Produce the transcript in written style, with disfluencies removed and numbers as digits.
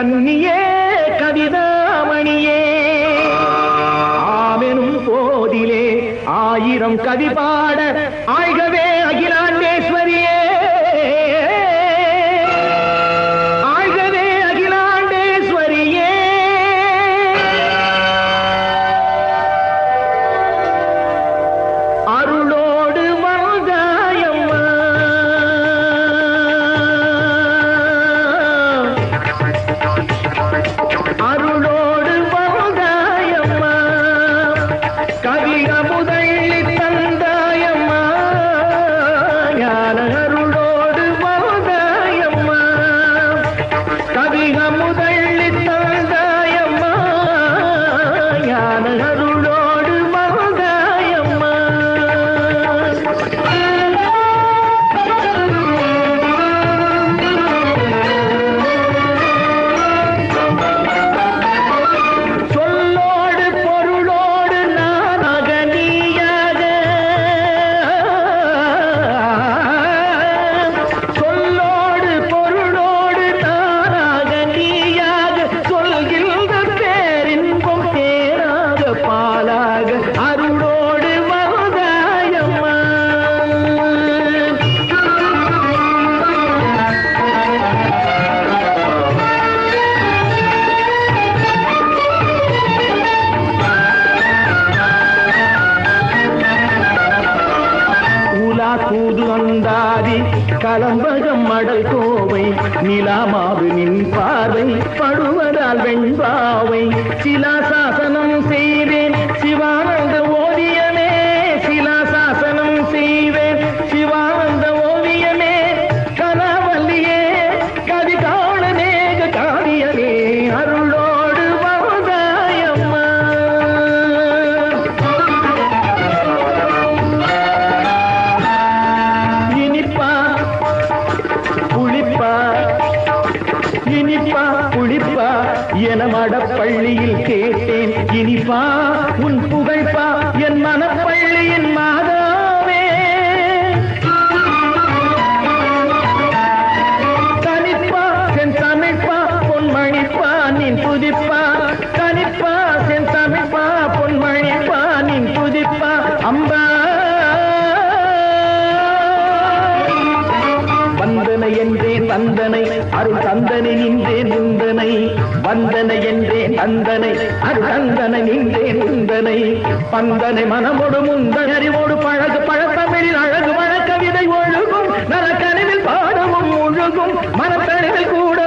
கன்னியே கவிதாமணியே ஆமெனும் போதிலே ஆயிரம் கவி பாட ஆழ்கவே அகிலாண்டேஸ்வரியே கலம்பகம் மடல் கோவை நிலாமாவு நின் பார்வை படுவதால் வெண்பாவை சிலாசாசனம் செய்வேன் சிவானந்த ஓவியமே சிலாசாசனம் செய்வேன் சிவானந்த ஓவியமே கனவல்லியே கவி காண மேக காரியமே அருளோடு வருதாயம்மா இனிப்பா புளிப்பா என மடப்பள்ளியில் கேட்டேன் இனிப்பா உன் புகழ்ப்பா என் மனப்பள்ளியின் மாதாவே கனிப்பா சென் தமிழ்ப்பா பொன்மணிப்பா நின் புதிப்பா கனிப்பா சென் தமிழ்ப்பா பொன்மணிப்பா நின் புதிப்பா அம்பா வந்தனை என்றேன் தந்தனை அருள் தந்தனை நின்றேன் நிந்தனை வந்தனை என்றேன் தந்தனை அருள் தந்தனை நின்றேன் நிந்தனை பந்தனை மனமோடு முந்தன் அறிவோடு பழகு பழத்தமிழில் அழகு வழக்கவிதை ஒழுகும் நலக்கனிவில் பாடவும் ஒழுகும் மனத்தனிவில் கூட